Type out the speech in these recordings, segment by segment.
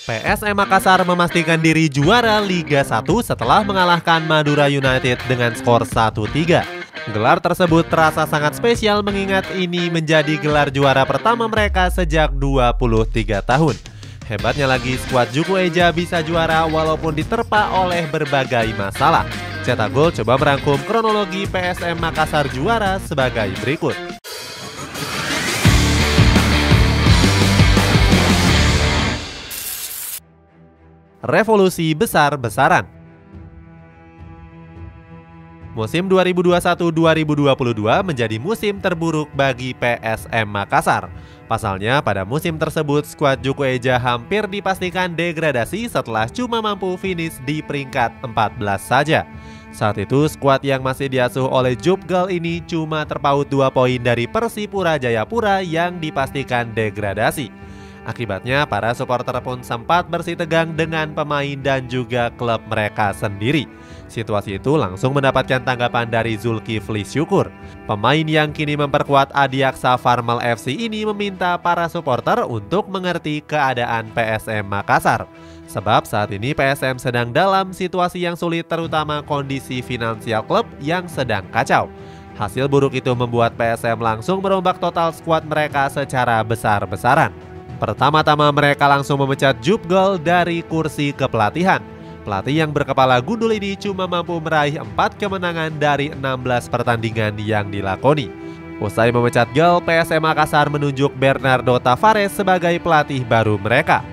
PSM Makassar memastikan diri juara Liga 1 setelah mengalahkan Madura United dengan skor 1-3. Gelar tersebut terasa sangat spesial mengingat ini menjadi gelar juara pertama mereka sejak 23 tahun. Hebatnya lagi, skuad Juku Eja bisa juara walaupun diterpa oleh berbagai masalah. Cetak Gol coba merangkum kronologi PSM Makassar juara sebagai berikut. Revolusi besar-besaran. Musim 2021-2022 menjadi musim terburuk bagi PSM Makassar. Pasalnya pada musim tersebut skuad Juku Eja hampir dipastikan degradasi setelah cuma mampu finish di peringkat 14 saja. Saat itu skuad yang masih diasuh oleh Jupgal ini cuma terpaut 2 poin dari Persipura Jayapura yang dipastikan degradasi. Akibatnya para supporter pun sempat bersitegang dengan pemain dan juga klub mereka sendiri. Situasi itu langsung mendapatkan tanggapan dari Zulkifli Syukur. Pemain yang kini memperkuat Adiaksa Farmel FC ini meminta para supporter untuk mengerti keadaan PSM Makassar. Sebab saat ini PSM sedang dalam situasi yang sulit, terutama kondisi finansial klub yang sedang kacau. Hasil buruk itu membuat PSM langsung merombak total skuad mereka secara besar-besaran. Pertama-tama mereka langsung memecat Jupgal dari kursi kepelatihan. Pelatih yang berkepala gundul ini cuma mampu meraih 4 kemenangan dari 16 pertandingan yang dilakoni. Usai memecat Gal, PSM Makassar menunjuk Bernardo Tavares sebagai pelatih baru mereka.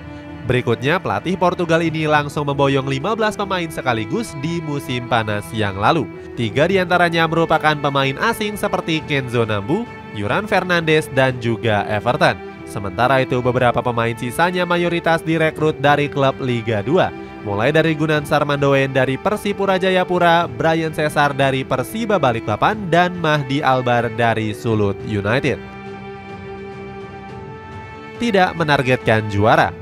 Berikutnya pelatih Portugal ini langsung memboyong 15 pemain sekaligus di musim panas yang lalu. 3 diantaranya merupakan pemain asing seperti Kenzo Nambu, Yuran Fernandes, dan juga Everton. Sementara itu beberapa pemain sisanya mayoritas direkrut dari klub Liga 2. Mulai dari Gunan Sarmandoen dari Persipura Jayapura, Brian Cesar dari Persiba Balikpapan, dan Mahdi Albar dari Sulut United. Tidak menargetkan juara.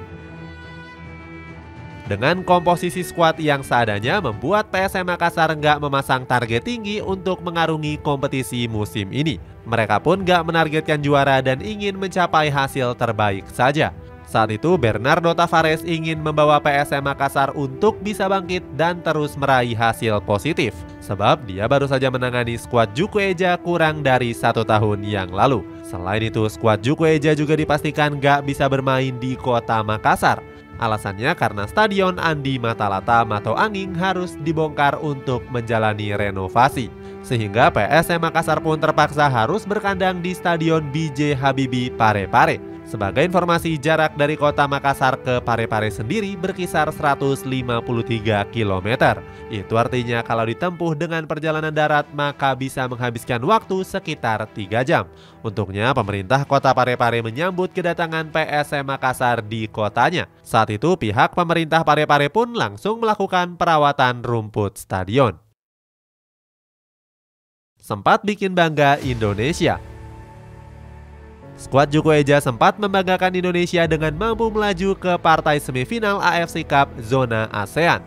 Dengan komposisi skuad yang seadanya membuat PSM Makassar nggak memasang target tinggi untuk mengarungi kompetisi musim ini. Mereka pun nggak menargetkan juara dan ingin mencapai hasil terbaik saja. Saat itu Bernardo Tavares ingin membawa PSM Makassar untuk bisa bangkit dan terus meraih hasil positif. Sebab dia baru saja menangani skuad Juku Eja kurang dari 1 tahun yang lalu. Selain itu skuad Juku Eja juga dipastikan nggak bisa bermain di kota Makassar. Alasannya karena Stadion Andi Matalata Mato Anging harus dibongkar untuk menjalani renovasi. Sehingga PSM Makassar pun terpaksa harus berkandang di Stadion BJ Habibie Parepare. Sebagai informasi, jarak dari kota Makassar ke Parepare sendiri berkisar 153 km. Itu artinya kalau ditempuh dengan perjalanan darat maka bisa menghabiskan waktu sekitar 3 jam. Untuknya pemerintah kota Parepare menyambut kedatangan PSM Makassar di kotanya. Saat itu pihak pemerintah Parepare pun langsung melakukan perawatan rumput stadion. Sempat bikin bangga Indonesia. Skuad Juku Eja sempat membanggakan Indonesia dengan mampu melaju ke partai semifinal AFC Cup zona ASEAN.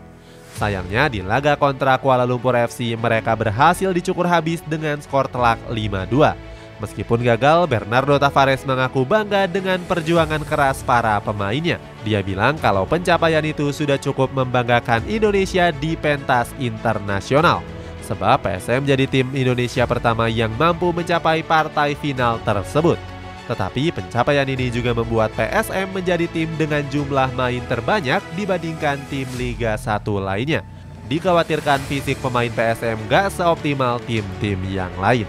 Sayangnya di laga kontra Kuala Lumpur FC mereka berhasil dicukur habis dengan skor telak 5-2. Meskipun gagal, Bernardo Tavares mengaku bangga dengan perjuangan keras para pemainnya. Dia bilang kalau pencapaian itu sudah cukup membanggakan Indonesia di pentas internasional. Sebab PSM jadi tim Indonesia pertama yang mampu mencapai partai final tersebut. Tetapi pencapaian ini juga membuat PSM menjadi tim dengan jumlah main terbanyak dibandingkan tim Liga 1 lainnya. Dikhawatirkan fisik pemain PSM gak seoptimal tim-tim yang lain.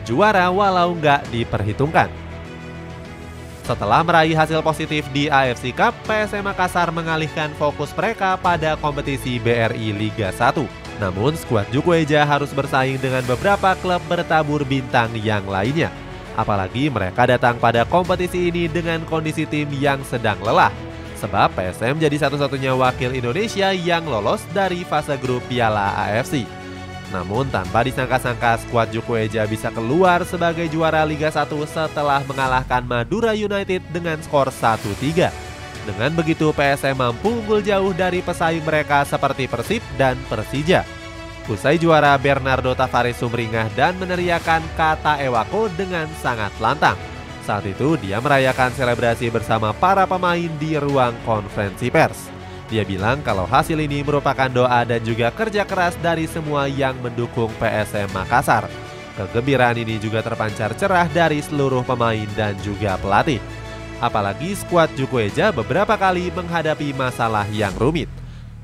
Juara walau nggak diperhitungkan. Setelah meraih hasil positif di AFC Cup, PSM Makassar mengalihkan fokus mereka pada kompetisi BRI Liga 1. Namun skuad Juku Eja harus bersaing dengan beberapa klub bertabur bintang yang lainnya. Apalagi mereka datang pada kompetisi ini dengan kondisi tim yang sedang lelah. Sebab PSM jadi satu-satunya wakil Indonesia yang lolos dari fase grup Piala AFC. Namun tanpa disangka-sangka skuad Juku Eja bisa keluar sebagai juara Liga 1 setelah mengalahkan Madura United dengan skor 1-3. Dengan begitu PSM mampu unggul jauh dari pesaing mereka seperti Persib dan Persija. Usai juara, Bernardo Tavares sumringah dan meneriakan kata Ewako dengan sangat lantang. Saat itu dia merayakan selebrasi bersama para pemain di ruang konferensi pers. Dia bilang kalau hasil ini merupakan doa dan juga kerja keras dari semua yang mendukung PSM Makassar. Kegembiraan ini juga terpancar cerah dari seluruh pemain dan juga pelatih. Apalagi skuad Jukueja beberapa kali menghadapi masalah yang rumit.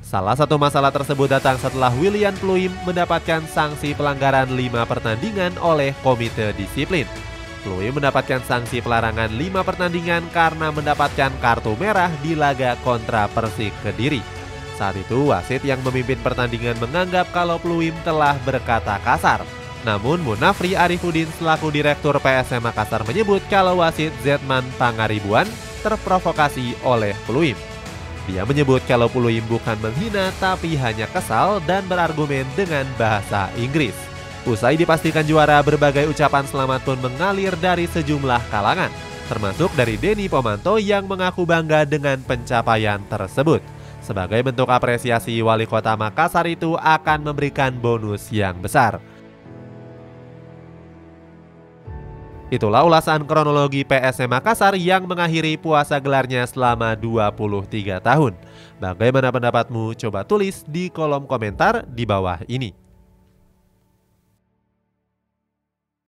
Salah satu masalah tersebut datang setelah William Pluim mendapatkan sanksi pelanggaran 5 pertandingan oleh komite disiplin. Pluim mendapatkan sanksi pelarangan 5 pertandingan karena mendapatkan kartu merah di laga kontra Persik Kediri. Saat itu wasit yang memimpin pertandingan menganggap kalau Pluim telah berkata kasar. Namun Munafri Arifuddin selaku direktur PSM Makassar menyebut kalau wasit Zetman Pangaribuan terprovokasi oleh Pluim. Dia menyebut kalau Pluim bukan menghina tapi hanya kesal dan berargumen dengan bahasa Inggris. Usai dipastikan juara, berbagai ucapan selamat pun mengalir dari sejumlah kalangan, termasuk dari Denny Pomanto yang mengaku bangga dengan pencapaian tersebut. Sebagai bentuk apresiasi, Wali Kota Makassar itu akan memberikan bonus yang besar. Itulah ulasan kronologi PSM Makassar yang mengakhiri puasa gelarnya selama 23 tahun. Bagaimana pendapatmu? Coba tulis di kolom komentar di bawah ini.